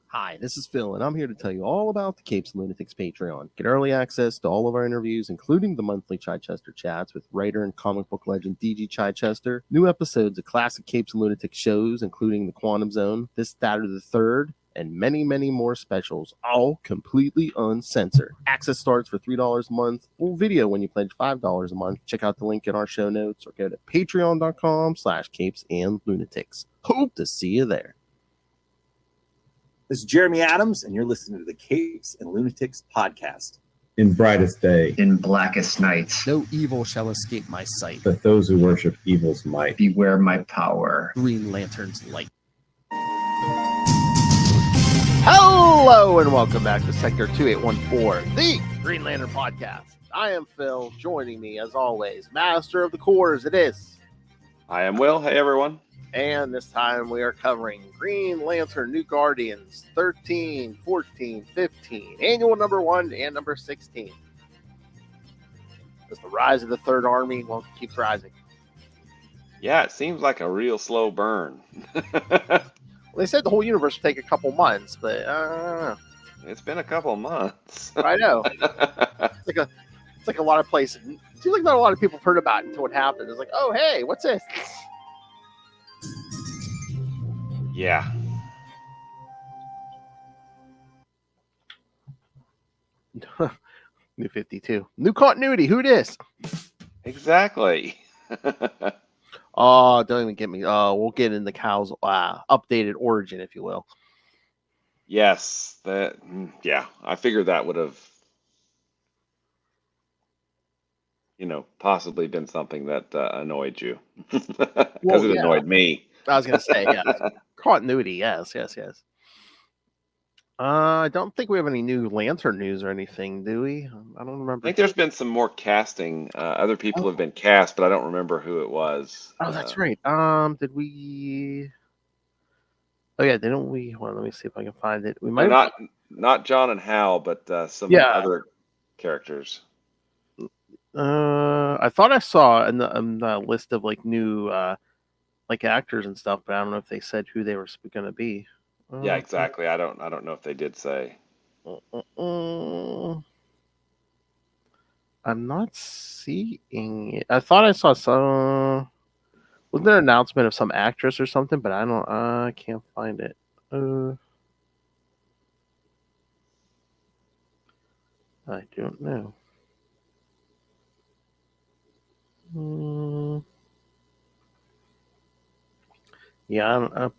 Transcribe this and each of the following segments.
Hi, this is Phil, and I'm here to tell you all about the Capes and Lunatics Patreon. Get early access to all of our interviews, including the monthly Chichester chats with writer and comic book legend DG Chichester, new episodes of classic Capes and Lunatics shows, including The Quantum Zone, This, That, or the Third, and many, many more specials, all completely uncensored. Access starts for $3 a month, full video when you pledge $5 a month. Check out the link in our show notes or go to patreon.com/capesandlunatics. Hope to see you there. This is Jeremy Adams, and you're listening to the Capes and Lunatics podcast. In brightest day, in blackest nights, No evil shall escape my sight. but those who worship evil's might. beware my power. Green Lantern's light. Hello and welcome back to Sector 2814, the Green Lantern podcast. I am Phil. Joining me, as always, Master of the Cores, it is. I am Will. Hey, everyone. And this time we are covering Green Lantern New Guardians 13, 14, 15, Annual number 1 and number 16. As the rise of the Third Army keeps rising. Yeah, it seems like a real slow burn. Well, they said the whole universe would take a couple months, but I don't know. It's been a couple months. I know. It's like a lot of places. It seems like not a lot of people have heard about it until it happens. It's like, oh, hey, what's this? Yeah. New 52. New continuity. Who this? Exactly. Oh, don't even get me. We'll get into Kyle's updated origin, if you will. Yes. Yeah. I figured that would have, possibly been something that annoyed you. Because it annoyed me. I was going to say, yeah. Continuity, yes. I don't think we have any new Lantern news or anything, do we? I don't remember. I think there's been some more casting. Other people have been cast, but I don't remember who it was. Oh, that's right. Did we? Oh yeah, didn't we? Well, let me see if I can find it. We might not John and Hal, but some other characters. I thought I saw in the list of like new actors and stuff, but I don't know if they said who they were going to be. Yeah, exactly. I don't know if they did say. I'm not seeing it. I thought I saw some. Wasn't there an announcement of some actress or something? But I can't find it. I don't know. Yeah, I'm up.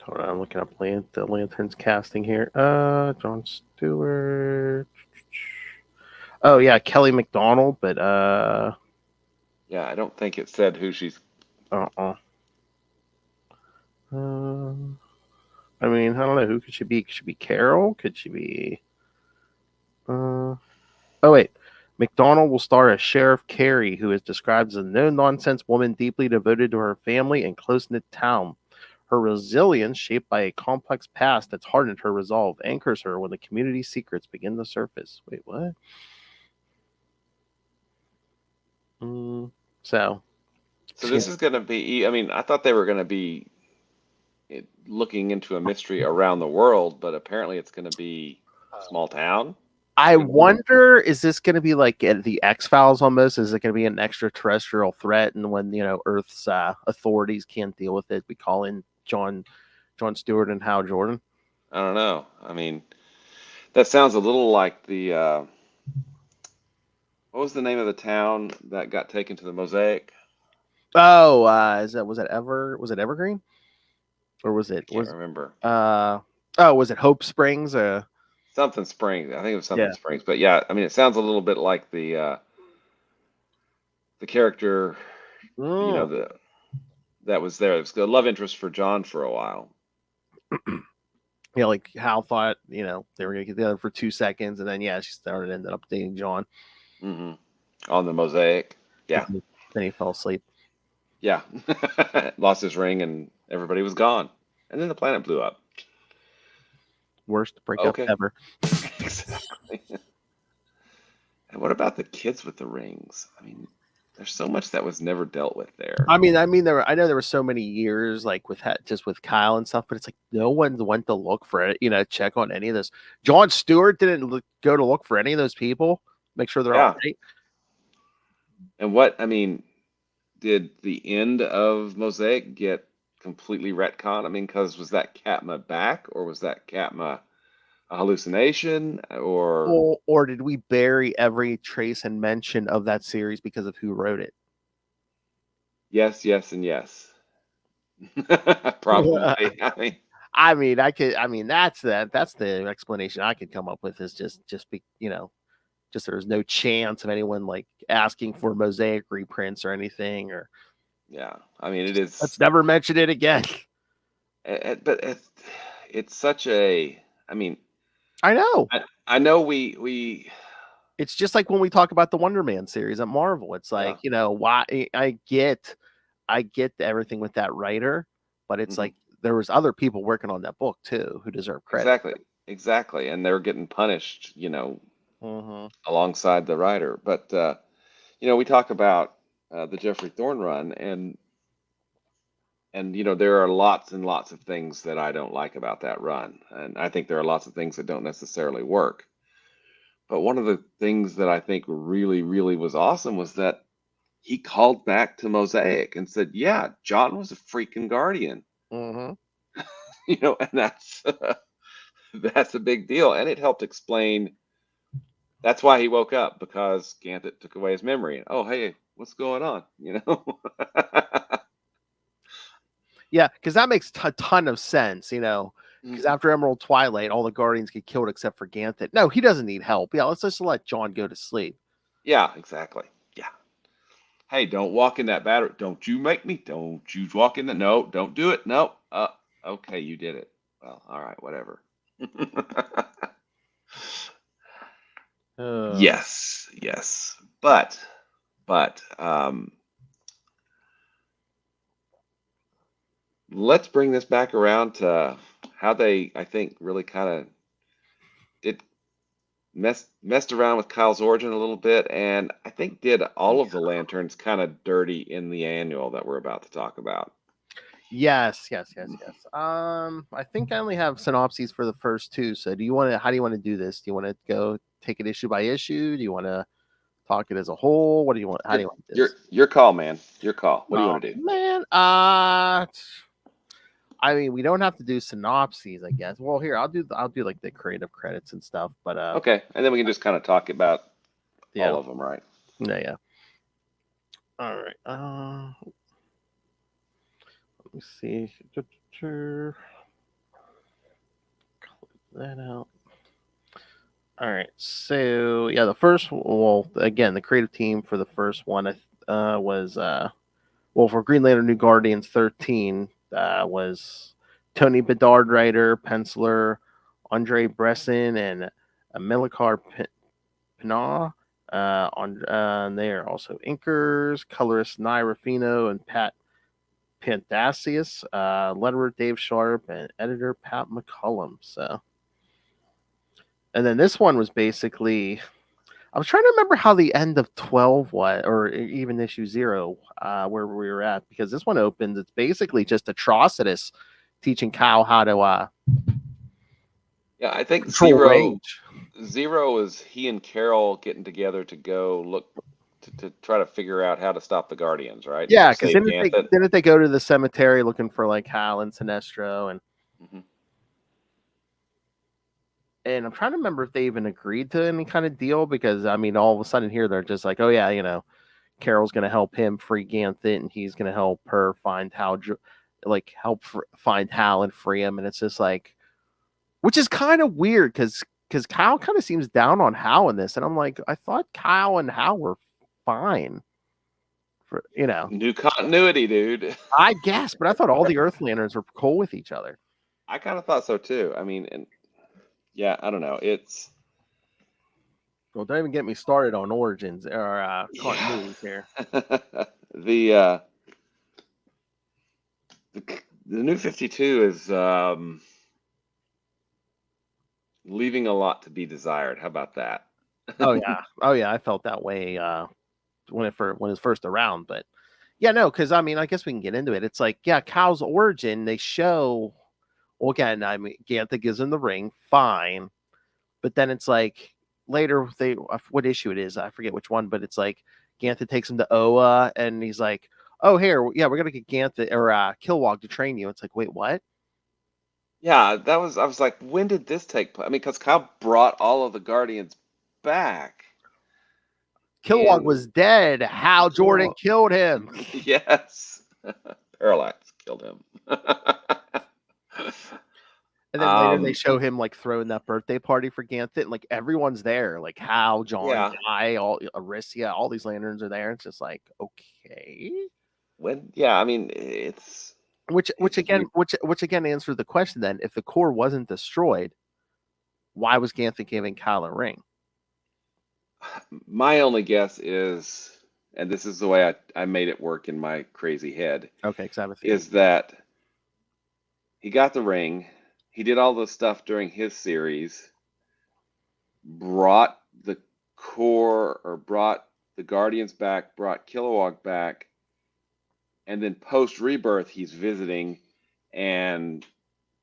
Hold on, I'm looking up the Lantern's casting here. John Stewart. Oh yeah, Kelly MacDonald, but yeah, I don't think it said who she's. I mean, I don't know. Who could she be? Could she be Carol? Could she be? Oh wait, MacDonald will star as Sheriff Carey, who is described as a no-nonsense woman deeply devoted to her family and close-knit town. Her resilience, shaped by a complex past that's hardened her resolve, anchors her when the community's secrets begin to surface. Wait, what? So this is going to be. I mean, I thought they were going to be looking into a mystery around the world, but apparently it's going to be a small town. I wonder, is this going to be like the X-Files almost? Is it going to be an extraterrestrial threat? And when, Earth's authorities can't deal with it, we call in John Stewart and Hal Jordan? I don't know. I mean, that sounds a little like the, what was the name of the town that got taken to the Mosaic? Oh, was it Evergreen? Or was it? I can't remember. Was it Hope Springs? Something Springs. I think it was something Springs. But yeah, I mean, it sounds a little bit like the character, that was there. It was the love interest for John for a while. Yeah, like Hal thought, they were going to get together for 2 seconds, and then she ended up dating John. Mm-hmm. On the Mosaic. Yeah. Then he fell asleep. Yeah. Lost his ring, and everybody was gone. And then the planet blew up. Worst breakup ever. Exactly. And what about the kids with the rings? I mean, there's so much that was never dealt with there. I mean, I know there were so many years like just with Kyle and stuff, but it's like no one went to look for it, check on any of this. Jon Stewart didn't go to look for any of those people, make sure they're all right. And did the end of Mosaic get completely retconned? I mean, because was that Katma back, or was that Katma a hallucination, or did we bury every trace and mention of that series because of who wrote it? Yes, and yes. Probably. That's the explanation I could come up with, is just there's no chance of anyone like asking for Mosaic reprints or anything, or it is. Let's never mention it again. But it's such a. I know. I know we. It's just like when we talk about the Wonder Man series at Marvel. It's like, why I get everything with that writer, but it's like there was other people working on that book too who deserve credit. Exactly. And they're getting punished, alongside the writer. But we talk about the Jeffrey Thorne run, and there are lots and lots of things that I don't like about that run, and I think there are lots of things that don't necessarily work. But one of the things that I think really, really was awesome was that he called back to Mosaic and said, "Yeah, John was a freaking Guardian," and that's a big deal, and it helped explain. That's why he woke up, because Ganthet took away his memory. And, oh, hey, what's going on? Yeah, because that makes a ton of sense, because after Emerald Twilight, all the Guardians get killed except for Ganthet. No, he doesn't need help. Yeah, let's just let John go to sleep. Yeah, exactly. Yeah. Hey, don't walk in that battery. Don't you make me. Don't you walk in the. No, don't do it. No. Okay, you did it. Well, all right, whatever. Yes. But let's bring this back around to how they, I think, really kind of messed around with Kyle's origin a little bit, and I think did all of the Lanterns kind of dirty in the annual that we're about to talk about. Yes. I think I only have synopses for the first two. So how do you want to do this? Do you want to go take it issue by issue? Do you want to talk it as a whole? What do you want? How do you want this? Your call, man. Your call. What do you want to do? Man, we don't have to do synopses, I guess. Well, here I'll do like the creative credits and stuff. But okay, and then we can just kind of talk about all of them, right? Yeah. All right. Let me see. Close that out. All right. So yeah, the first. Well, again, the creative team for the first one was for Green Lantern New Guardians 13 was Tony Bedard, writer, penciler, Andre Bresson, and Milikar Pinar. On there also inkers, colorist Naira Fino and Pat Pandasius, letterer Dave Sharp, and editor Pat McCullum. So, and then this one was basically, I was trying to remember how the end of 12 was, or even issue 0, where we were at, because this one opens. It's basically just Atrocitus teaching Kyle how to. I think Zero is he and Carol getting together to go look to try to figure out how to stop the Guardians, right? Yeah, because didn't they go to the cemetery looking for like Hal and Sinestro, and and I'm trying to remember if they even agreed to any kind of deal, because all of a sudden here they're just like, oh yeah, Carol's gonna help him free Ganthet, and he's gonna help her find Hal, find Hal and free him, and it's just like, which is kind of weird because Kyle kind of seems down on Hal in this, and I'm like, I thought Kyle and Hal were fine. New continuity, dude. I guess, but I thought all the Earth Lanterns were cool with each other. I kind of thought so too. I don't know. It's well, don't even get me started on origins or continuities here. The New 52 is leaving a lot to be desired. How about that? Oh yeah, I felt that way when it's first around. But yeah, no, because I mean, I guess we can get into it. It's like, yeah, Kyle's origin. They show, well, again, I mean, Ganthet gives him the ring, fine, but then it's like later what issue it is, I forget which one, but it's like Ganthet takes him to Oa, and he's like, oh, here, yeah, we're gonna get Ganthet or Kilowog to train you. It's like, wait, what? Yeah, I was like, when did this take place? I mean, because Kyle brought all of the Guardians back. Kilowog And was dead. Hal Jordan killed him. Yes. Parallax killed him. And then later they show him like throwing that birthday party for Ganthet, and like everyone's there, like Hal, John, Yeah. Guy, all Arisia, all these lanterns are there. It's just like, okay. I mean, it's which again answers the question then, if the core wasn't destroyed, why was Ganthet giving Kyle a ring? My only guess is, and this is the way I made it work in my crazy head. Okay, because I have a theory. Is that he got the ring, he did all the stuff during his series, brought the core or brought the Guardians back, brought Kilowog back, and then post Rebirth he's visiting, and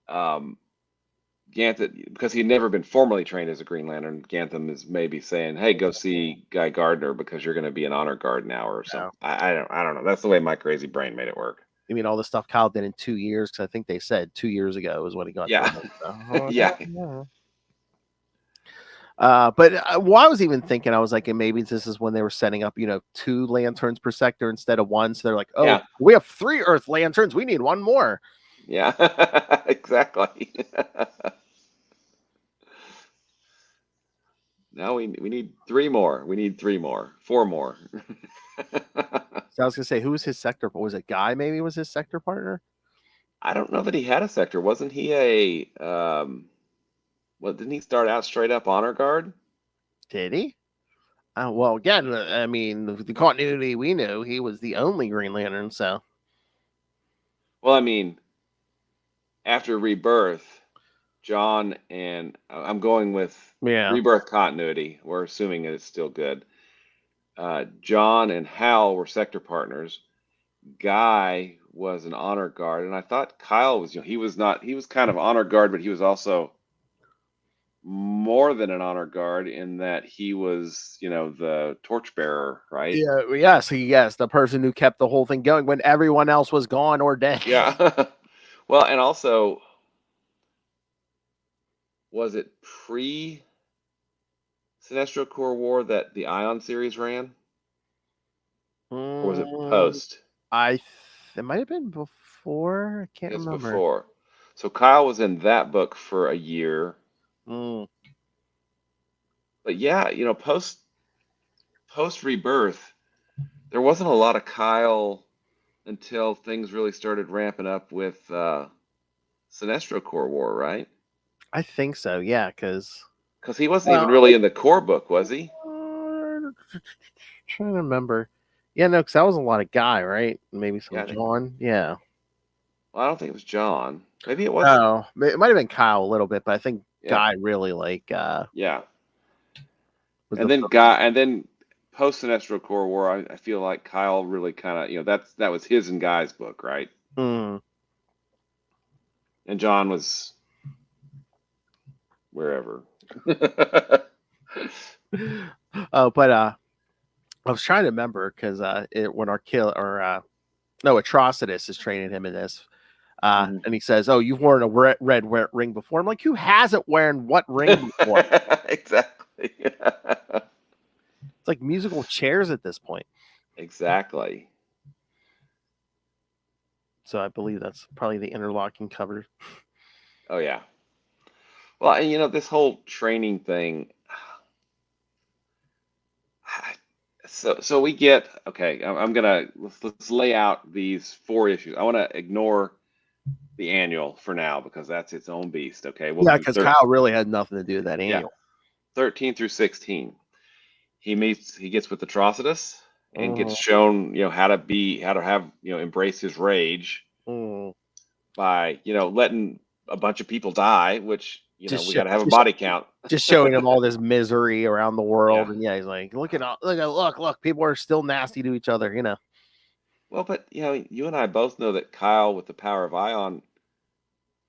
Ganthet, because he'd never been formally trained as a Green Lantern, Ganthet is maybe saying, "Hey, go see Guy Gardner because you're going to be an honor guard now," or something. I don't know. That's the way my crazy brain made it work. You mean all the stuff Kyle did in 2 years? Because I think they said 2 years ago is when he got. Yeah, so. yeah. But I was even thinking, I was like, and maybe this is when they were setting up, 2 lanterns per sector instead of 1. So they're like, oh, Yeah. We have 3 Earth lanterns. We need 1 more. Yeah, exactly. Now we need 3 more. We need 3 more, 4 more. So I was gonna say, who was his sector? Was it Guy? Maybe was his sector partner. I don't know that he had a sector. Wasn't he a didn't he start out straight up honor guard? Did he? Well, again, I mean, the continuity we knew, he was the only Green Lantern. So, well, I mean, after Rebirth, John and I'm going with Rebirth continuity. We're assuming it's still good. John and Hal were sector partners. Guy was an honor guard, and I thought Kyle was. He was not. He was kind of honor guard, but he was also more than an honor guard in that he was, the torchbearer, right? Yeah. Yes. The person who kept the whole thing going when everyone else was gone or dead. Yeah. Well, and also, was it pre Sinestro Corps War that the Ion series ran? Or was it post? It might have been before. I can't remember. Before. So Kyle was in that book for a year. But yeah, post Rebirth, there wasn't a lot of Kyle until things really started ramping up with Sinestro Corps War, right? I think so, yeah, because he wasn't even really in the core book, was he? Trying to remember. Yeah, no, because that was a lot of Guy, right? Maybe some John. Yeah. Well, I don't think it was John. Maybe it was. No, it might have been Kyle a little bit, but I think Guy really yeah. And then post Sinestro Corps War, I feel like Kyle really kind of, that was his and Guy's book, right? And John was wherever. But I was trying to remember because when Atrocitus is training him in this, and he says, "Oh, you've worn a red ring before." I'm like, "Who hasn't worn what ring before?" Exactly. It's like musical chairs at this point. Exactly. So I believe that's probably the interlocking cover. Oh yeah. Well, and this whole training thing. So we get, okay, I'm gonna let's lay out these 4 issues. I want to ignore the annual for now because that's its own beast. Okay. Yeah, because Kyle really had nothing to do with that annual. 13 through 16. He gets with Atrocitus and gets shown, how to have, embrace his rage by, letting a bunch of people die, which, we Just got to have a body count. just showing him all this misery around the world, Yeah. and yeah, he's like, look, people are still nasty to each other, Well, but you and I both know that Kyle, with the power of Ion,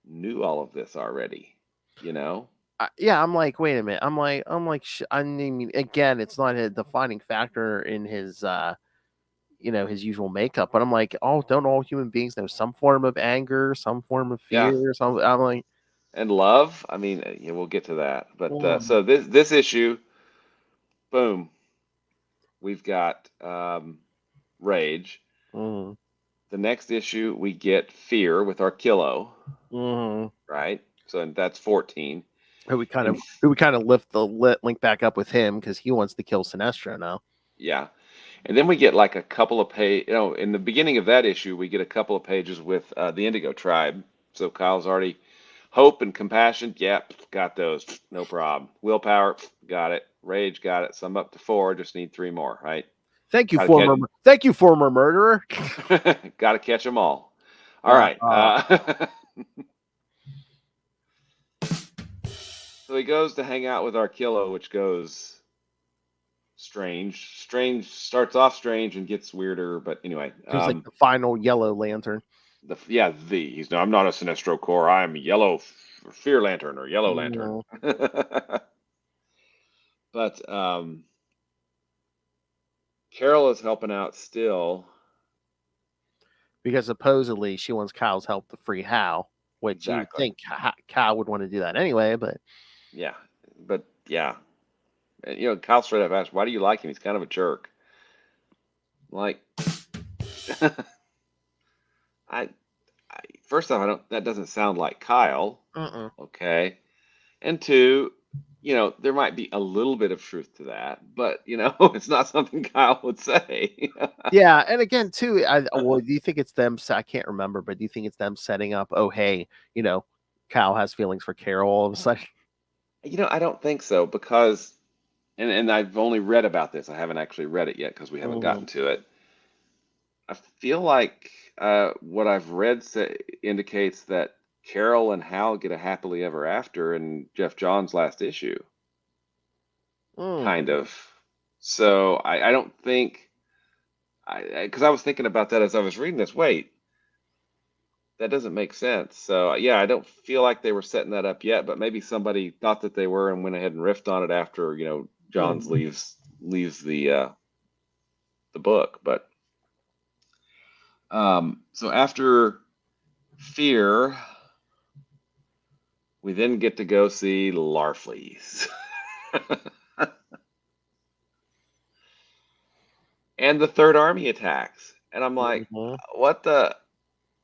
knew all of this already. Yeah, I'm like, wait a minute, I mean, again, it's not a defining factor in his, his usual makeup, but I'm like, oh, don't all human beings know some form of anger, some form of Yeah. fear, I'm like, And love. I mean, we'll get to that. But Mm. so this issue, boom, we've got rage. mm, The next issue we get fear with Archillo, mm. right? So that's 14. Who we kind And of lift the link back up with him because he wants to kill Sinestro now. yeah. And then we get like a couple of in the beginning of that issue, we get a couple of pages with the Indigo Tribe. So Kyle's already hope and compassion. Yep, got those. No problem. Willpower, got it. Rage, got it. So I'm up to 4. Just need 3 more, right? Thank you, Gotta former murderer. Got to catch them all. All right. So he goes to hang out with Archillo, which goes strange. Strange starts off strange and gets weirder, but anyway. He's like the final Yellow Lantern. He's no. I'm not a Sinestro Corps. I'm Yellow Fear Lantern or Yellow Lantern. But Carol is helping out still because supposedly she wants Kyle's help to free Hal, which you would think Kyle would want to do that anyway, but yeah. And, Kyle straight up asked, "Why do you like him? He's kind of a jerk." Like, first off, that doesn't sound like Kyle. Okay, and 2, there might be a little bit of truth to that, but it's not something Kyle would say. Yeah, and again, too, do you think it's them? I can't remember, but do you think it's them setting up? Oh, hey, Kyle has feelings for Carol all of a sudden. I don't think so because, and I've only read about this. I haven't actually read it yet because we haven't gotten to it. I feel like what I've read indicates that Carol and Hal get a happily ever after in Jeff John's last issue. Kind of. So I don't think, because I was thinking about that as I was reading this. Wait, that doesn't make sense. So yeah, I don't feel like they were setting that up yet, but maybe somebody thought that they were and went ahead and riffed on it after Johns leaves the book. But so after Fear, we then get to go see Larfleeze. And the Third Army attacks. And I'm like, what the?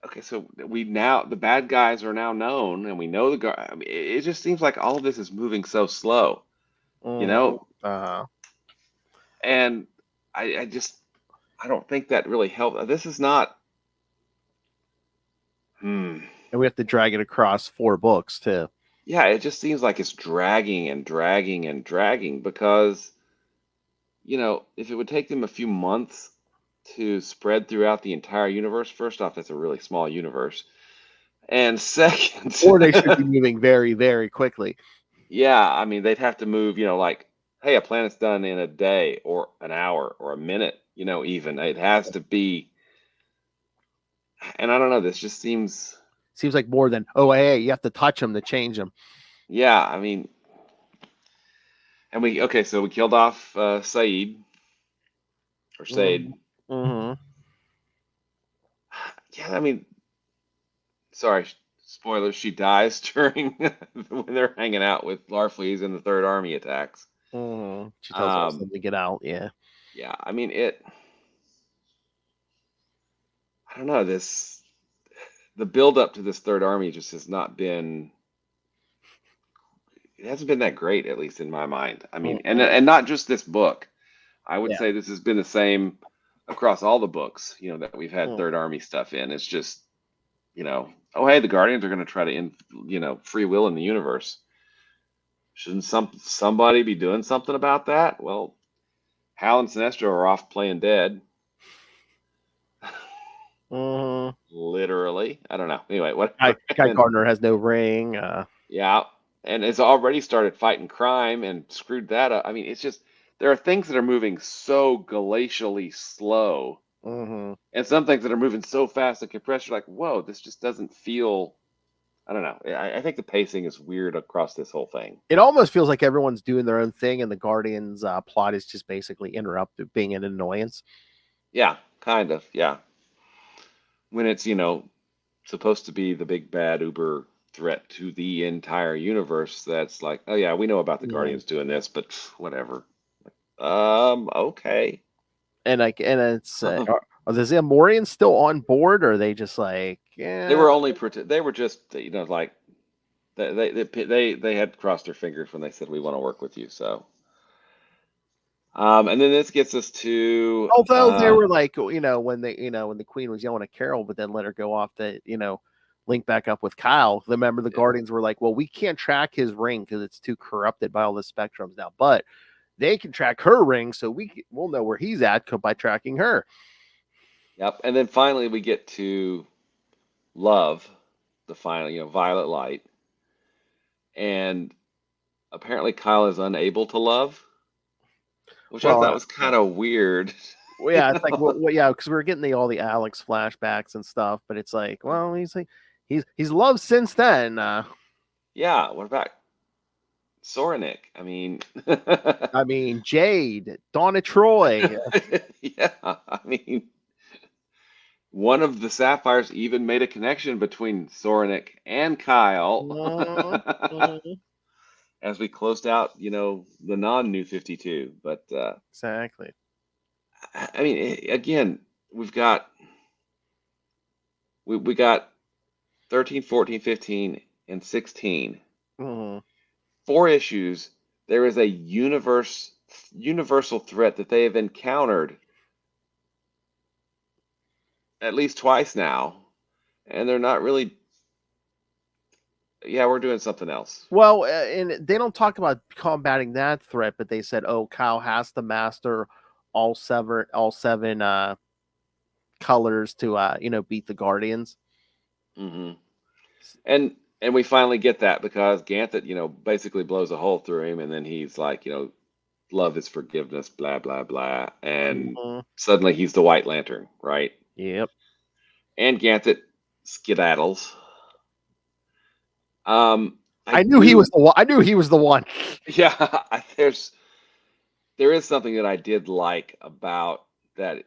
Okay, so the bad guys are now known, and we know the guy. I mean, it just seems like all of this is moving so slow, And I don't think that really helped. This is not. And we have to drag it across 4 books too. Yeah, it just seems like it's dragging and dragging and dragging because, if it would take them a few months to spread throughout the entire universe, first off, that's a really small universe. And second, or they should be moving very, very quickly. Yeah, I mean, they'd have to move, like, hey, a planet's done in a day or an hour or a minute, even. It has to be. And I don't know, this just seems like more than, oh, hey, you have to touch them to change them. Yeah, I mean, and so we killed off Said. Or Said. Mm-hmm. Yeah, I mean, sorry, spoilers, she dies during when they're hanging out with Larfleeze in the Third Army attacks. She tells them to get out, yeah. Yeah, I mean, I don't know, the build up to this Third Army just has not been, it hasn't been that great, at least in my mind. I mean, and not just this book. I would say this has been the same across all the books, that we've had Third Army stuff in. It's just, oh, hey, the Guardians are going to try to, free will in the universe. Shouldn't somebody be doing something about that? Well, Hal and Sinestro are off playing dead. Literally. I don't know. Anyway, what? Guy Gardner has no ring. Yeah. and has already started fighting crime and screwed that up. I mean, it's just there are things that are moving so glacially slow, Mm-hmm. and some things that are moving so fast and compressed. You're like, whoa, this just doesn't feel. I don't know. I think the pacing is weird across this whole thing. It almost feels like everyone's doing their own thing, and the Guardians' plot is just basically interrupted, being an annoyance. Yeah, kind of. Yeah, when it's supposed to be the big bad Uber threat to the entire universe, that's like, oh yeah, we know about the Guardians doing this, but whatever. Okay. And it's are the Zamorians still on board, or are they just like, They yeah? were only they were just like they had crossed their fingers when they said we want to work with you. So and then this gets us to Although they were like, when the Queen was yelling at Carol, but then let her go off to link back up with Kyle. Remember, the Guardians were like, well, we can't track his ring because it's too corrupted by all the spectrums now, but they can track her ring, so we'll know where he's at by tracking her. Yep. And then finally we get to Love, the final, Violet Light. And apparently Kyle is unable to love, which I thought was kind of weird. Well, yeah, it's like, yeah, because we were getting all the Alex flashbacks and stuff, but it's like, well, he's loved since then. Yeah, what about Soranik? I mean, Jade, Donna Troy. yeah, I mean, one of the Sapphires even made a connection between Soranik and Kyle as we closed out, the non-New 52. But exactly. I mean, again, we got 13, 14, 15, and 16. Mm-hmm. 4 issues. There is a universal threat that they have encountered at least twice now, and they're not really. Yeah, we're doing something else. Well, and they don't talk about combating that threat, but they said, "Oh, Kyle has to master all seven colors to beat the Guardians." Mm-hmm. And we finally get that because Ganthet, basically blows a hole through him, and then he's like, love is forgiveness, blah blah blah, and suddenly he's the White Lantern, right? Yep. And Ganthet skedaddles. I knew he was the one. I knew he was the one. Yeah, there is something that I did like about that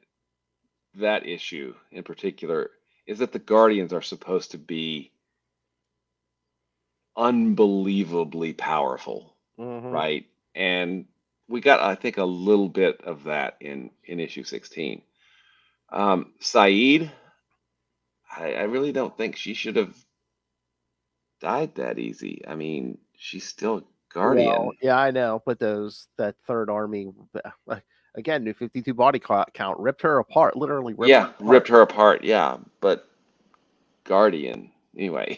issue in particular, is that the Guardians are supposed to be unbelievably powerful, right? And we got, I think, a little bit of that in issue 16. Saeed, I really don't think she should have died that easy. I mean, she's still a Guardian. Well, yeah, I know, but that third army, again, New 52 body count ripped her apart, literally. Ripped her apart. Yeah, but Guardian anyway.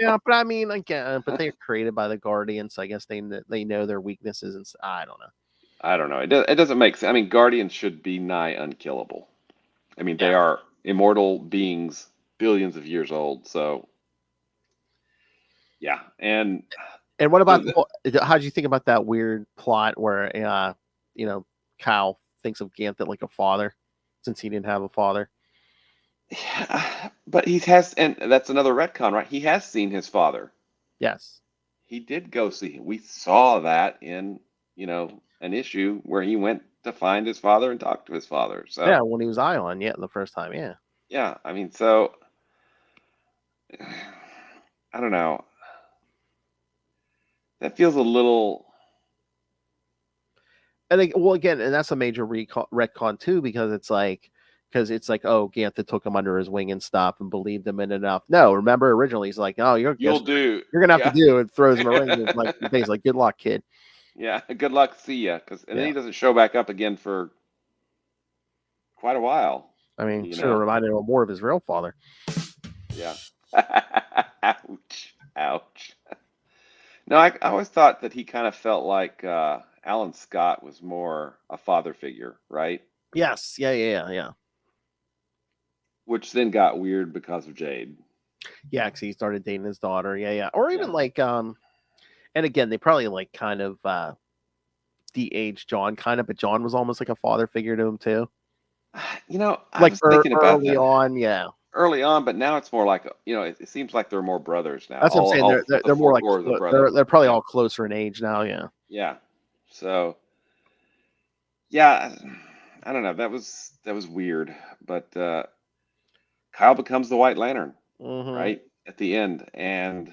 Yeah, but I mean, again, but they're created by the Guardians, so I guess they know their weaknesses, and I don't know. I don't know. It doesn't make sense. I mean, Guardians should be nigh unkillable. I mean, they are immortal beings, billions of years old. So, yeah. And what about how did you think about that weird plot where Kyle thinks of Ganthet like a father since he didn't have a father? Yeah, but he has, and that's another retcon, right? He has seen his father. Yes. He did go see him. We saw that in, an issue where he went to find his father and talk to his father. So yeah, when he was Ion, the first time, yeah. I mean, so I don't know. That feels a little. And again, and that's a major retcon too, because it's like, oh, Ganthet took him under his wing and stuff and believed him in enough. No, remember originally he's like, oh, you're gonna have to do it. Throws him a ring, and like basically, good luck, kid. Yeah, good luck, see ya. And then he doesn't show back up again for quite a while. I mean, should have reminded him more of his real father. Yeah. Ouch. No, I always thought that he kind of felt like Alan Scott was more a father figure, right? Yes. Yeah. Which then got weird because of Jade. Yeah, because he started dating his daughter. Yeah. Or even Yeah. like and again, they probably like kind of de-aged John kind of, but John was almost like a father figure to him too. I Like was thinking about early that on, yeah. early on, but now it's more like, it seems like they're more brothers now. That's what I'm saying. All They're more like four of the brothers. they're probably Yeah. all closer in age now. Yeah. Yeah. So, yeah, I don't know. That was weird, but Kyle becomes the White Lantern, Mm-hmm. right? At the end. And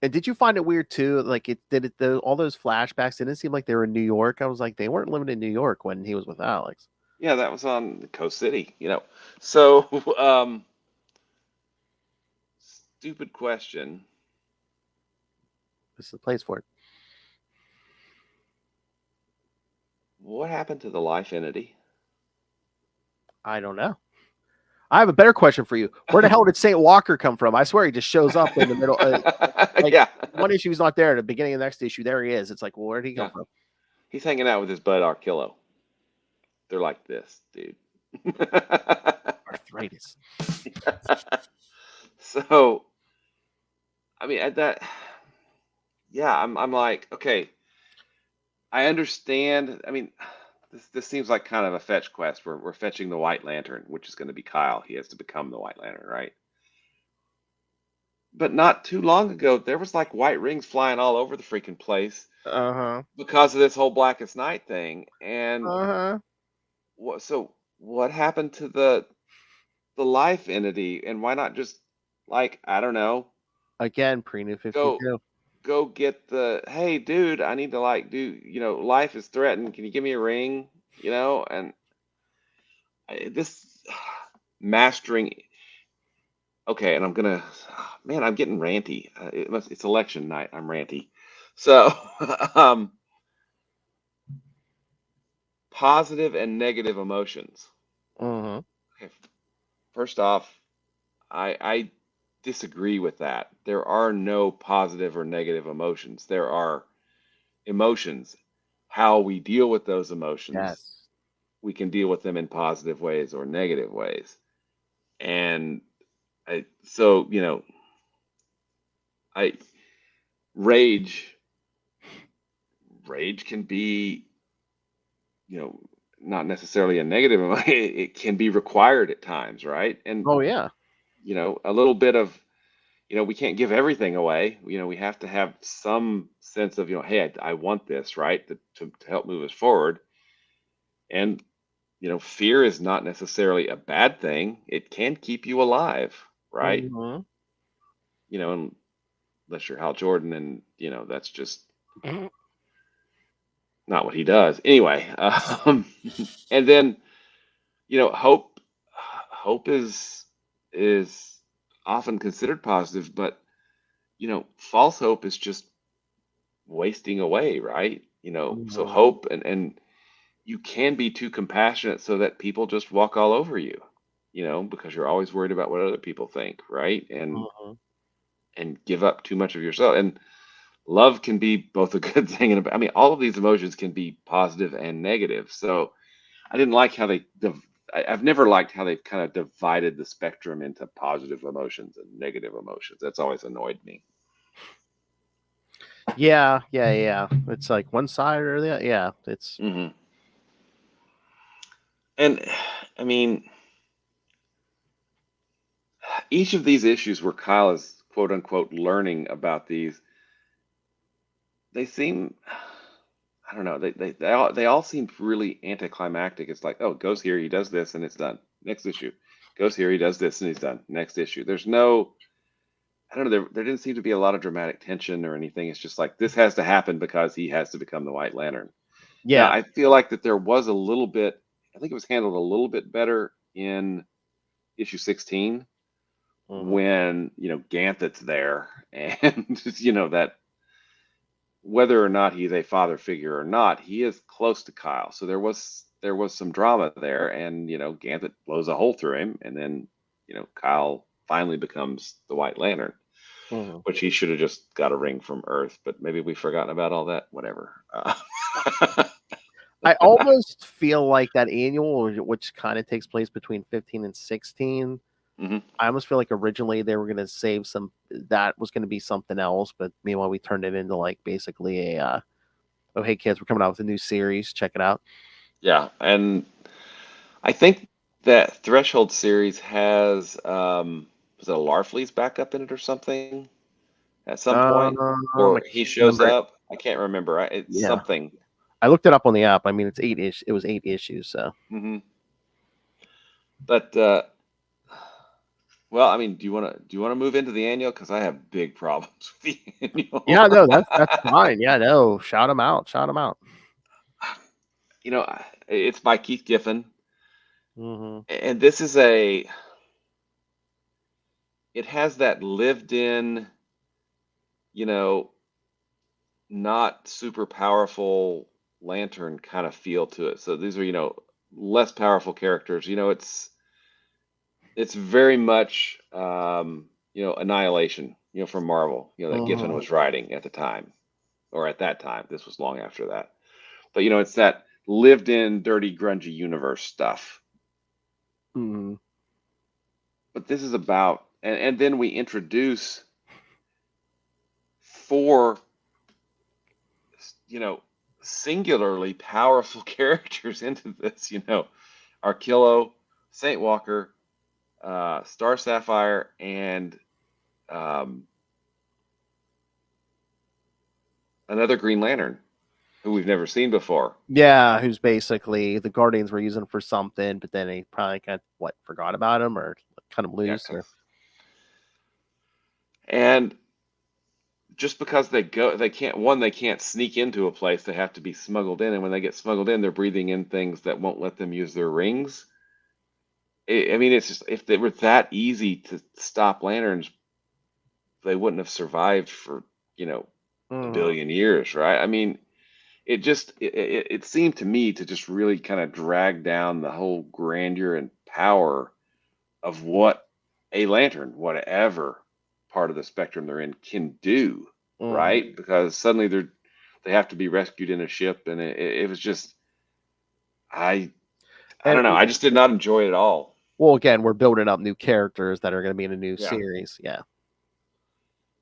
And did you find it weird too? Like all those flashbacks didn't seem like they were in New York. I was like, they weren't living in New York when he was with Alex. yeah, that was on Coast City, So, stupid question. This is the place for it. What happened to the life entity? I don't know. I have a better question for you. Where the hell did St. Walker come from? I swear he just shows up in the middle. Yeah. One issue he's not there. At the beginning of the next issue, there he is. It's like, well, where did he come from? He's hanging out with his bud Arkillo. They're like this, dude. Arthritis. So, I mean, at that, yeah, I'm like, okay, I understand. I mean, this seems like kind of a fetch quest. We're fetching the White Lantern, which is going to be Kyle. He has to become the White Lantern, right? But not too long ago, there was like white rings flying all over the freaking place because of this whole Blackest Night thing. And what happened to the life entity? And why not just like, I don't know, Again, pre-new 52. go get hey dude, I need to like do, life is threatened. Can you give me a ring? And this mastering. Okay, and man, I'm getting ranty. It's election night. I'm ranty. So, positive and negative emotions. Mm-hmm. Okay, first off, I disagree with that. There are no positive or negative emotions. There are emotions. How we deal with those emotions, Yes. we can deal with them in positive ways or negative ways. And so, rage can be, not necessarily a negative emotion. It can be required at times, right? And Oh yeah. a little bit of, we can't give everything away. We have to have some sense of, hey, I want this, right? To help move us forward. And, fear is not necessarily a bad thing. It can keep you alive, right? Mm-hmm. Unless you're Hal Jordan, and, that's just not what he does. Anyway, and then, hope is often considered positive, but, false hope is just wasting away, right? So Mm-hmm. hope, and you can be too compassionate so that people just walk all over you, because you're always worried about what other people think, right? And give up too much of yourself. And love can be both a good thing and I mean, all of these emotions can be positive and negative. So I didn't like how I've never liked how they've kind of divided the spectrum into positive emotions and negative emotions. That's always annoyed me. Yeah. It's like one side or the other. Yeah. It's And I mean, each of these issues where Kyle is quote unquote learning about these, they seem, I don't know, they all seem really anticlimactic. It's like, oh, goes here, he does this, and it's done. Next issue, goes here, he does this, and he's done. Next issue. There's no, I don't know, there didn't seem to be a lot of dramatic tension or anything. It's just like this has to happen because he has to become the White Lantern. yeah. Now, I feel like that there was a little bit, I think it was handled a little bit better in issue 16 when, Ganthet's there and, that whether or not he's a father figure or not, he is close to Kyle. So there was some drama there, and Ganthet blows a hole through him, and then Kyle finally becomes the White Lantern, which he should have just got a ring from Earth. But maybe we've forgotten about all that. Whatever. I almost feel like that annual, which kind of takes place between 15 and 16. Mhm. I almost feel like originally they were going to save that was going to be something else, but meanwhile we turned it into like basically a, oh, hey kids, we're coming out with a new series. Check it out. Yeah, and I think that Threshold series has was it a Larfleeze backup in it or something at some point, I or he can't shows remember. up. I can't remember. It's Yeah. something. I looked it up on the app. I mean, it's 8-ish. It was 8 issues. So, Hmm. But well, I mean, do you want to move into the annual? Because I have big problems with the annual. yeah, no, that's fine. Yeah, no, shout them out. Shout them out. You know, it's by Keith Giffen, Mm-hmm. and it has that lived in, you know, not super powerful lantern kind of feel to it. So these are, less powerful characters. It's very much, Annihilation, from Marvel, that Giffen was writing at the time, or at that time. This was long after that. But, it's that lived in, dirty, grungy universe stuff. Mm-hmm. But this is about, and then we introduce 4, singularly powerful characters into this, Arkillo, Saint Walker, Star Sapphire, and another Green Lantern who we've never seen before. Yeah, who's basically the Guardians were using for something, but then they probably forgot about him or cut him loose. Yeah, and just because they can't sneak into a place, they have to be smuggled in, and when they get smuggled in, they're breathing in things that won't let them use their rings. I mean, it's just, if they were that easy to stop lanterns, they wouldn't have survived for, a billion years, right? I mean, it seemed to me to just really kind of drag down the whole grandeur and power of what a lantern, whatever part of the spectrum they're in, can do, right? Because suddenly they have to be rescued in a ship, and it was just, I don't know, I just did not enjoy it at all. Well, again, we're building up new characters that are going to be in a new Yeah. series. Yeah.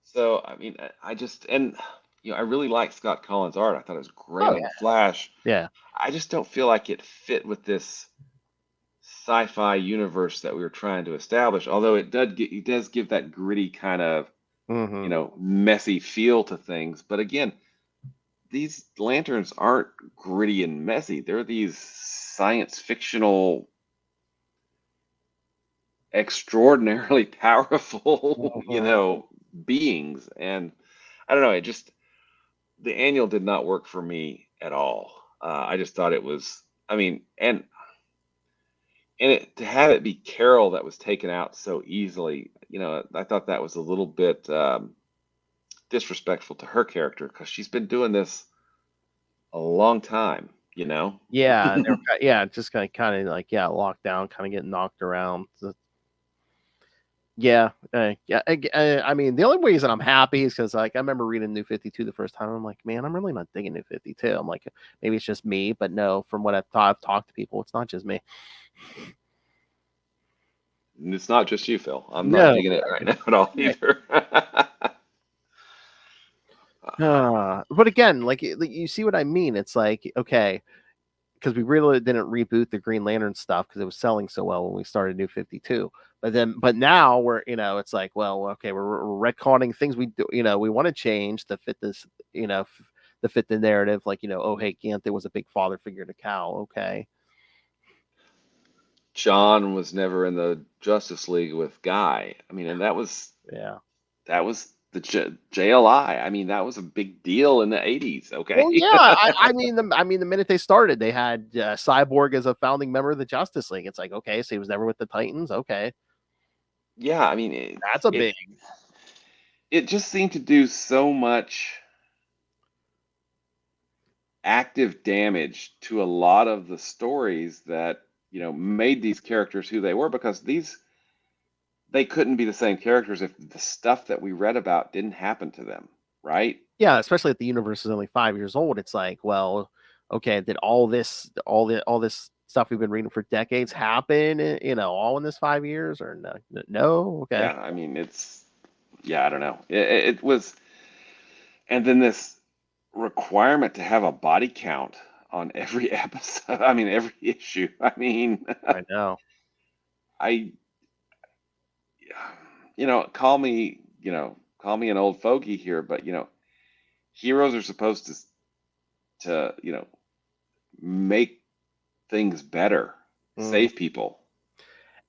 So, I mean, I really like Scott Collins' art. I thought it was great on yeah. the Flash. Yeah. I just don't feel like it fit with this sci-fi universe that we were trying to establish. Although it does give that gritty kind of, messy feel to things. But again, these lanterns aren't gritty and messy. They're these science fictional, extraordinarily powerful, beings. And I don't know, the annual did not work for me at all. I just thought it was, I mean, and to have it be Carol that was taken out so easily, I thought that was a little bit disrespectful to her character, because she's been doing this a long time, Yeah. Yeah. Just kind of locked down, kind of getting knocked around. Yeah. I mean, the only reason I'm happy is because, I remember reading New 52 the first time. I'm like, man, I'm really not digging New 52. I'm like, maybe it's just me, but no, from what I've talked to people, it's not just me. It's not just you, Phil. I'm not digging it right now at all either. But again, you see what I mean? It's like, okay, because we really didn't reboot the Green Lantern stuff because it was selling so well when we started New 52. But now we're, it's like, well, okay, we're retconning things we do, we want to change to fit this, to fit the narrative. Like, oh, hey, Ganthet was a big father figure to Cal. Okay. John was never in the Justice League with Guy. I mean, and that was the JLI. I mean, that was a big deal in the 80s. Okay. Well, yeah. I mean, the minute they started, they had Cyborg as a founding member of the Justice League. It's like, okay, so he was never with the Titans. Okay. Yeah. I mean, That's a big. It just seemed to do so much active damage to a lot of the stories that, made these characters who they were, because they couldn't be the same characters if the stuff that we read about didn't happen to them, right? Yeah, especially if the universe is only 5 years old. It's like, well, okay, did all this stuff we've been reading for decades happen, all in this 5 years, or no? Okay. Yeah, I mean, I don't know. It was, and then this requirement to have a body count on every episode. I mean, every issue. I mean, I know. I, call me an old fogey here, but heroes are supposed to make things better, save people.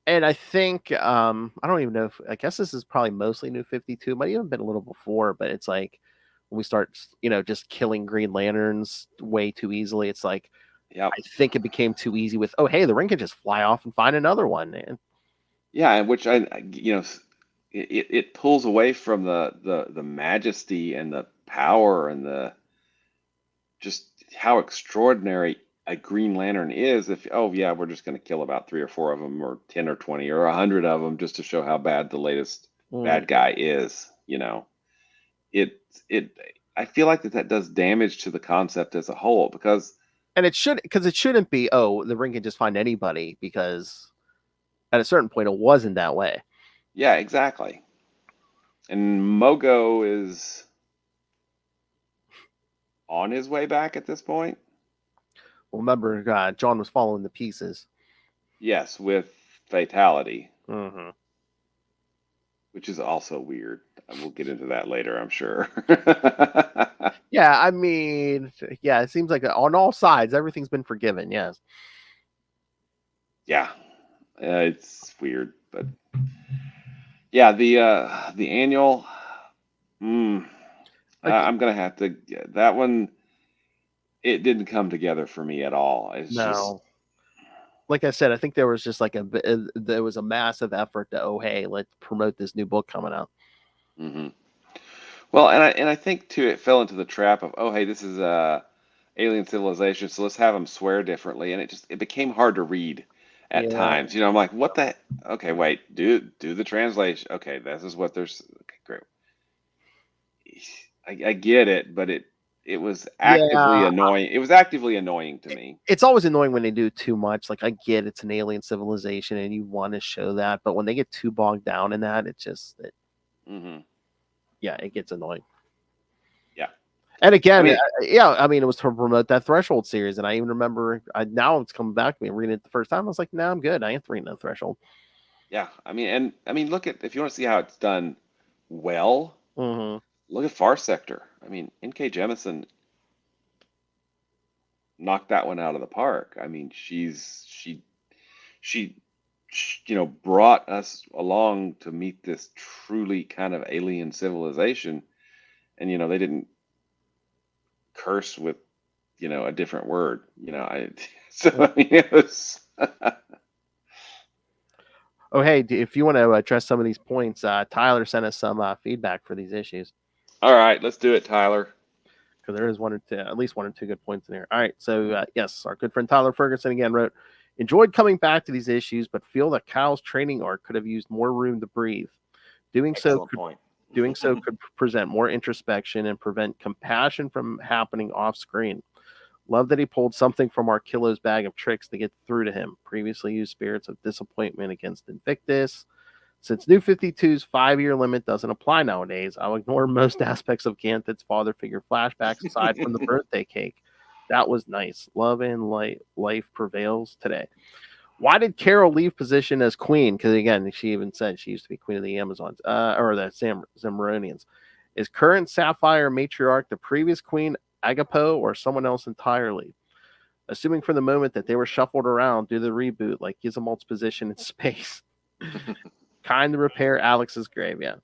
And I think I don't even know if, I guess this is probably mostly New 52, might even been a little before, but it's like when we start just killing Green Lanterns way too easily, it's like, Yeah, I think it became too easy with, oh hey, the ring can just fly off and find another one. And yeah, and which it pulls away from the majesty and the power and the just how extraordinary a Green Lantern is. If we're just going to kill about 3 or 4 of them, or 10 or 20 or 100 of them, just to show how bad the latest bad guy is. I feel like that does damage to the concept as a whole, because it shouldn't be, oh, the ring can just find anybody, because at a certain point it wasn't that way. Yeah, exactly. And Mogo is on his way back at this point. Well, remember, John was following the pieces. Yes, with Fatality, Mm-hmm. which is also weird. We'll get into that later, I'm sure. Yeah, I mean, it seems like on all sides everything's been forgiven. Yes. Yeah, it's weird, but yeah, the annual. I'm gonna have to. That one, it didn't come together for me at all. It's just, like I said, I think there was just like there was a massive effort to, oh hey, let's promote this new book coming out. Mm-hmm. Well, and I think too, it fell into the trap of, oh hey, this is alien civilization, so let's have them swear differently, and it became hard to read at times. I'm like, what the? Okay, wait, do the translation. Okay, this is what there's. Okay, great. I get it, but it was actively annoying. It was actively annoying to me. It's always annoying when they do too much. Like, I get it's an alien civilization and you want to show that, but when they get too bogged down in that, it gets annoying. Yeah. And again, I mean, it was to promote that Threshold series, and I even remember now it's coming back to me. Reading it the first time, I was like, "Nah, I'm good. I ain't reading no Threshold." Yeah, I mean, look at, if you want to see how it's done well. Look at Far Sector. I mean, N.K. Jemisin knocked that one out of the park. I mean, she brought us along to meet this truly kind of alien civilization, and they didn't curse with a different word. I mean, it was. Oh, hey, if you want to address some of these points, Tyler sent us some feedback for these issues. All right, let's do it, Tyler. Because there is at least one or two good points in here. All right, so yes, our good friend Tyler Ferguson again wrote, enjoyed coming back to these issues, but feel that Kyle's training arc could have used more room to breathe. Doing so could present more introspection and prevent compassion from happening off screen. Love that he pulled something from Arkillo's bag of tricks to get through to him. Previously used spirits of disappointment against Invictus. Since New 52's 5-year limit doesn't apply nowadays, I'll ignore most aspects of Ganthet's father figure flashbacks aside from the birthday cake. That was nice. Love and life prevails today. Why did Carol leave position as queen? Because again, she even said she used to be queen of the Amazons, or the Zamoronians. Is current Sapphire matriarch the previous queen, Agapo, or someone else entirely? Assuming for the moment that they were shuffled around due to the reboot, like Gizmolt's position in space. Kind to repair Alex's grave, yeah.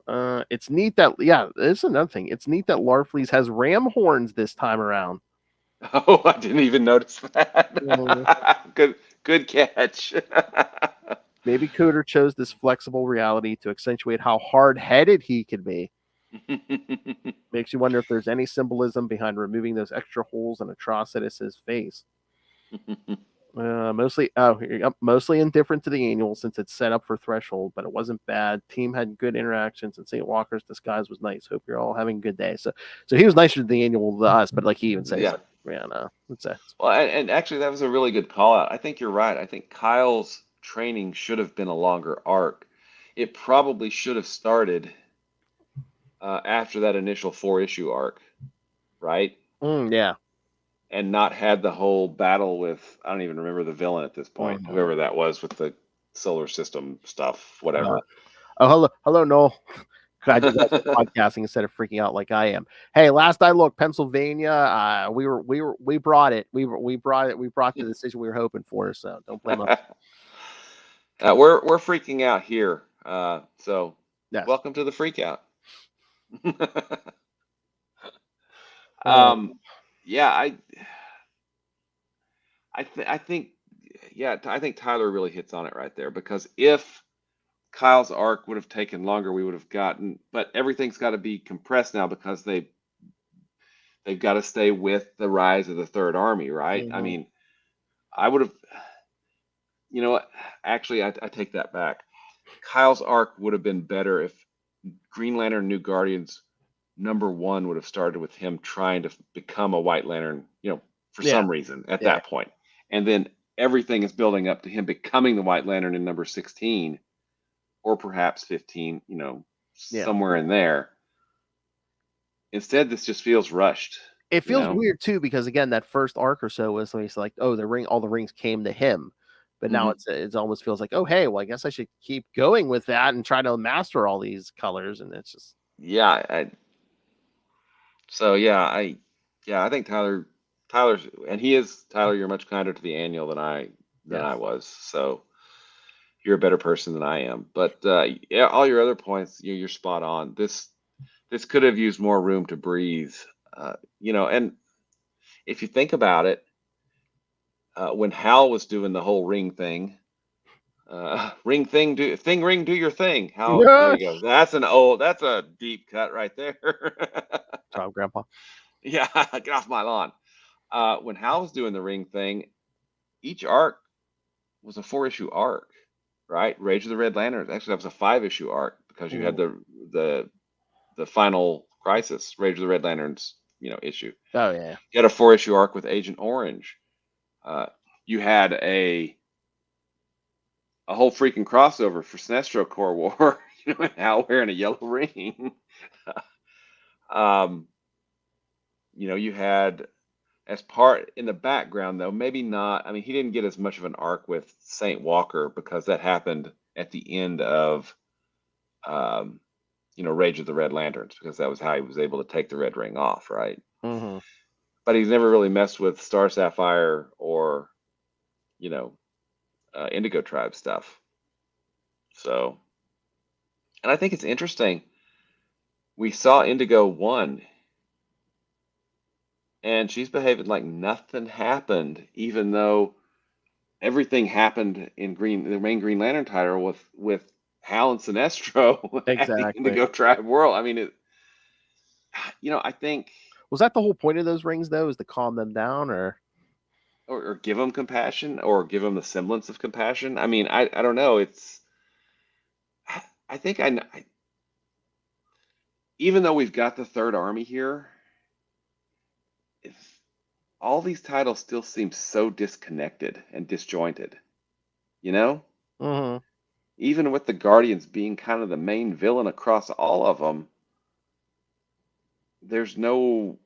It's neat that, this is another thing. It's neat that Larfleeze has ram horns this time around. Oh, I didn't even notice that. Good catch. Maybe Cooter chose this flexible reality to accentuate how hard-headed he could be. Makes you wonder if there's any symbolism behind removing those extra holes in Atrocitus's face. Mostly indifferent to the annual since it's set up for Threshold, but it wasn't bad. Team had good interactions, and St. Walker's disguise was nice. Hope you're all having a good day. So he was nicer to the annual than us, but like he even says, Yeah, no, it's a Well, and actually, that was a really good call out. I think you're right. I think Kyle's training should have been a longer arc. It probably should have started after that initial 4-issue arc, right? yeah. And not had the whole battle with, I don't even remember the villain at this point, Mhm. whoever that was with the solar system stuff, whatever. Oh, hello, Noel. Glad you guys are podcasting instead of freaking out like I am. Hey, last I looked, Pennsylvania, we brought it. We brought it. We brought the decision we were hoping for. So don't blame us. We're freaking out here. So Yes. welcome to the freak out. Um, Yeah, I think yeah, I think Tyler really hits on it right there, because if Kyle's arc would have taken longer, we would have gotten, but everything's got to be compressed now because they've got to stay with the rise of the Third Army, right? I mhm. mean, I would have, you know what? Actually, I take that back. Kyle's arc would have been better if Green Lantern New Guardians #1 would have started with him trying to become a White Lantern, for Yeah. some reason at Yeah. that point. And then everything is building up to him becoming the White Lantern in #16 or perhaps 15, Yeah. somewhere in there. Instead, this just feels rushed. It you feels know? weird too because again, that first arc or so was like, oh, all the rings came to him, but now Mhm. it almost feels like, oh, hey, well, I guess I should keep going with that and try to master all these colors, and it's just Yeah. So I think Tyler's, and he is Tyler. You're much kinder to the annual than I yes, was. So you're a better person than I am. But yeah, all your other points, you're spot on. This could have used more room to breathe. And if you think about it, when Hal was doing the whole ring thing, ring thing, do your thing. How there yeah, you go. That's a deep cut right there. job, Grandpa. Yeah, get off my lawn. When Hal was doing the ring thing, each arc was a 4-issue arc, right? Rage of the Red Lanterns. Actually, that was a 5-issue arc because you had the final crisis, Rage of the Red Lanterns, issue. Oh yeah, You had a 4-issue arc with Agent Orange. You had a whole freaking crossover for Sinestro Corps War, and Hal wearing a yellow ring. um, you had as part in the background, though, maybe not. I mean, he didn't get as much of an arc with Saint Walker because that happened at the end of, um, Rage of the Red Lanterns, because that was how he was able to take the red ring off, right? mm-hmm. But he's never really messed with Star Sapphire or, you know, Indigo Tribe stuff. So, and I think it's interesting. We saw Indigo 1, and she's behaving like nothing happened, even though everything happened in the main Green Lantern title with Hal and Sinestro at the Exactly. Indigo Tribe world. I mean, I think, Was that the whole point of those rings, though, is to calm them down, or give them compassion, or give them the semblance of compassion. I mean, I don't know. I think even though we've got the Third Army here, if all these titles still seem so disconnected and disjointed, you know? Mm-hmm. Even with the Guardians being kind of the main villain across all of them, there's no,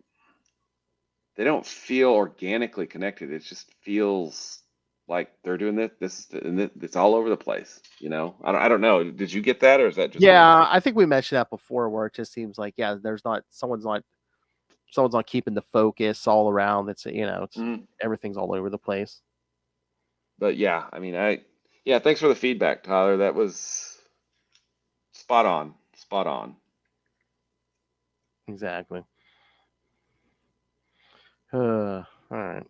they don't feel organically connected. It just feels like they're doing and it's all over the place. I don't know. Did you get that, or is that just me? Yeah, I think we mentioned that before, where it just seems like, yeah, there's not someone's not keeping the focus all around. It's Mhm. everything's all over the place. But yeah, I mean, yeah, thanks for the feedback, Tyler. That was spot on, spot on. Exactly. All right.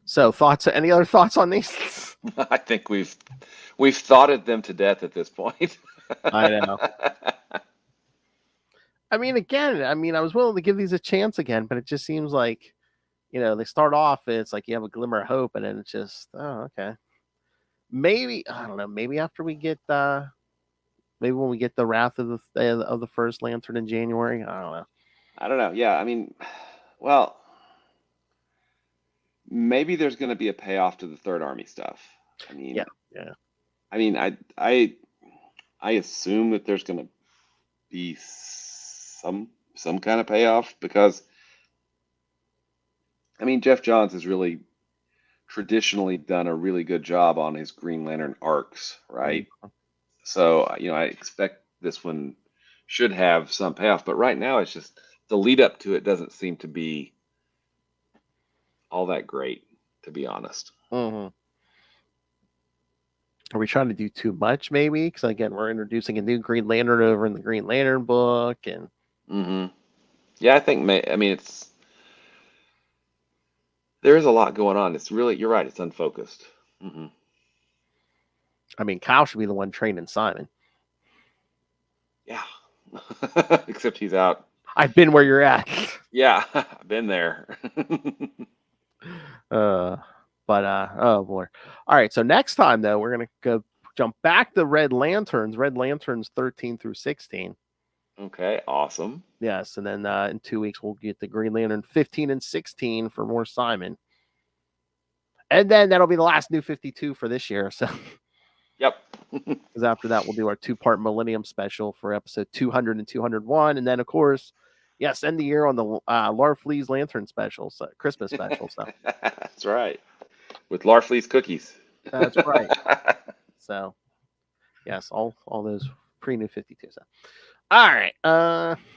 So thoughts? Any other thoughts on these? I think we've thoughted them to death at this point. I know. I mean, again, I was willing to give these a chance again, but it just seems like, they start off, it's like you have a glimmer of hope, and then it's just, oh, okay. Maybe, I don't know, maybe after we get, maybe when we get the Wrath of the First Lantern in January, I don't know. I don't know. Yeah, I mean, Well, maybe there's going to be a payoff to the Third Army stuff. I mean, Yeah. I mean, I assume that there's going to be some kind of payoff because, I mean, Jeff Johns has really traditionally done a really good job on his Green Lantern arcs, right? So, I expect this one should have some payoff, but right now it's just the lead up to it doesn't seem to be all that great, to be honest. Mm-hmm. Are we trying to do too much, maybe? Because again, we're introducing a new Green Lantern over in the Green Lantern book, and yeah, I think there is a lot going on. It's really, you're right, it's unfocused. I mean, Kyle should be the one training Simon. Yeah, except he's out. I've been where you're at. Yeah, I've been there. Oh boy. All right, so next time though, we're gonna jump back to Red Lanterns 13 through 16. Okay, awesome. Yes, and then in 2 weeks we'll get the Green Lantern 15 and 16 for more Simon. And then that'll be the last New 52 for this year. So Yep. because after that we'll do our 2-part Millennium special for episode 200 and 201, and then of course, yes, end the year on the Larfleeze Lantern special, so Christmas special. So That's right. With Larfleeze cookies. that's right. So yes, all those pre-New 52. So all right.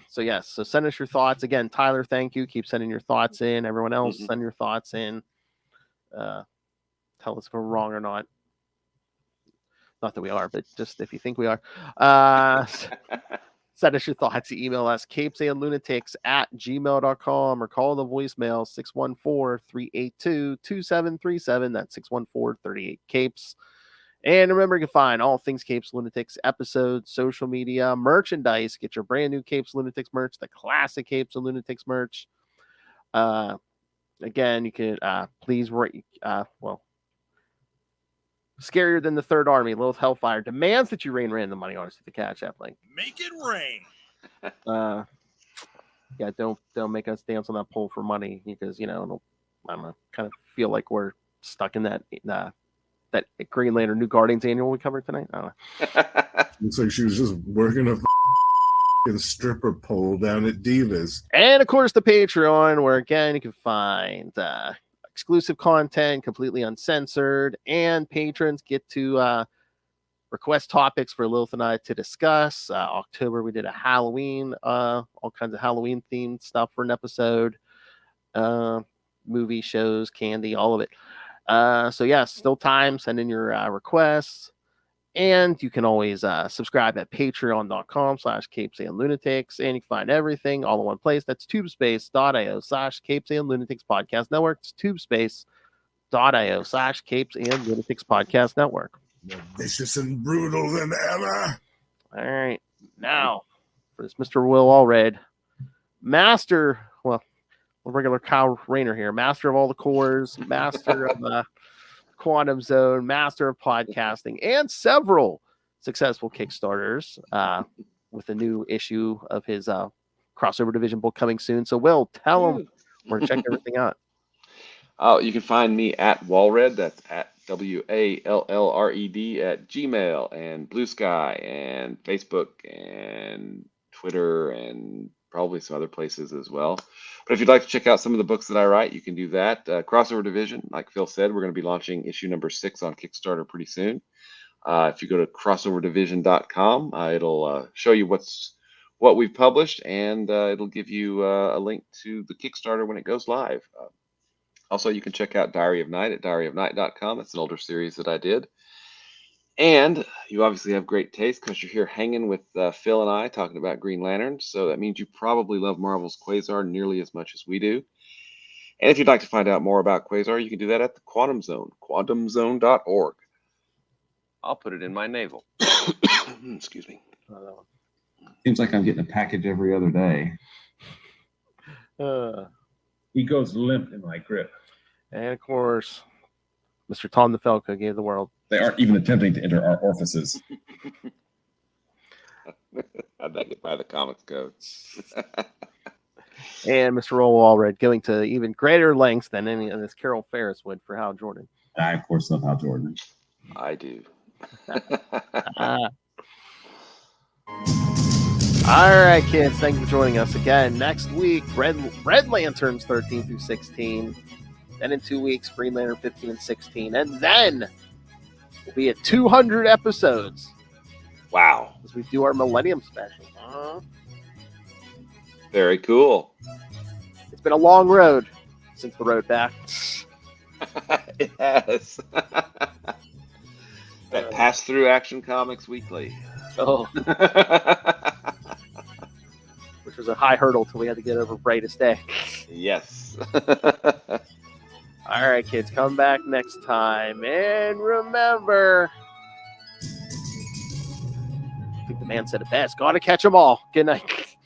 So yes, so send us your thoughts. Again, Tyler, thank you. Keep sending your thoughts in. Everyone else, send your thoughts in. Tell us if we're wrong or not. Not that we are, but just if you think we are. Send us your thoughts. Email us CapesandLunatics@gmail.com or call the voicemail 614-382-2737. That's 614-38-CAPES. And remember, you can find all things Capes Lunatics episodes, social media, merchandise. Get your brand new Capes Lunatics merch, the classic Capes and Lunatics merch. Again, you can please rate. Scarier than the Third Army, Lilith Hellfire demands that you rain random money on us at the Cash App link. Make it rain. Yeah, don't make us dance on that pole for money because I don't know, kind of feel like we're stuck in that Green Lantern New Guardians annual we covered tonight. I don't know. Looks like she was just working a stripper pole down at Divas. And of course, the Patreon, where again you can find exclusive content, completely uncensored, and patrons get to request topics for Lilith and I to discuss. October, we did a Halloween, all kinds of Halloween themed stuff for an episode. Movie, shows, candy, all of it. So yeah, still time. Send in your requests. And you can always subscribe at patreon.com/CapesandLunatics. And you can find everything all in one place. That's tubespace.io/CapesandLunatics Podcast Network. It's tubespace.io/CapesandLunatics Podcast Network. More vicious and brutal than ever. All right. Now, for this Mr. Will Allred, master, regular Kyle Rayner here, master of all the cores, master of Quantum Zone, master of podcasting, and several successful Kickstarters with a new issue of his crossover division book coming soon. So, Will, tell them where to check everything out. Oh, you can find me at Walred. That's at WALLRED at Gmail and Blue Sky and Facebook and Twitter and probably some other places as well. But if you'd like to check out some of the books that I write, you can do that. Crossover Division, like Phil said, we're going to be launching issue number 6 on Kickstarter pretty soon. If you go to crossoverdivision.com, it'll show you what we've published, and it'll give you a link to the Kickstarter when it goes live. Also, you can check out Diary of Night at diaryofnight.com. That's an older series that I did. And you obviously have great taste because you're here hanging with Phil and I talking about Green Lantern. So that means you probably love Marvel's Quasar nearly as much as we do. And if you'd like to find out more about Quasar, you can do that at the Quantum Zone, quantumzone.org. I'll put it in my navel. Excuse me. Seems like I'm getting a package every other day. He goes limp in my grip. And of course, Mr. Tom DeFalco gave the world. They aren't even attempting to enter our orifices. How'd that get by the comics code? And Mr. Roll Allred going to even greater lengths than any of this Carol Ferris would for Hal Jordan. I, of course, love Hal Jordan. I do. All right, kids. Thank you for joining us again. Next week, Red Lanterns 13 through 16. Then in 2 weeks, Green Lantern 15 and 16. And then we'll be at 200 episodes Wow. as we do our Millennium Special. Very cool. It's been a long road since the road back. It has. That passed through Action Comics Weekly. Oh, which was a high hurdle till we had to get over Brightest Day. Yes. All right, kids, come back next time. And remember, I think the man said it best. Gotta catch them all. Good night.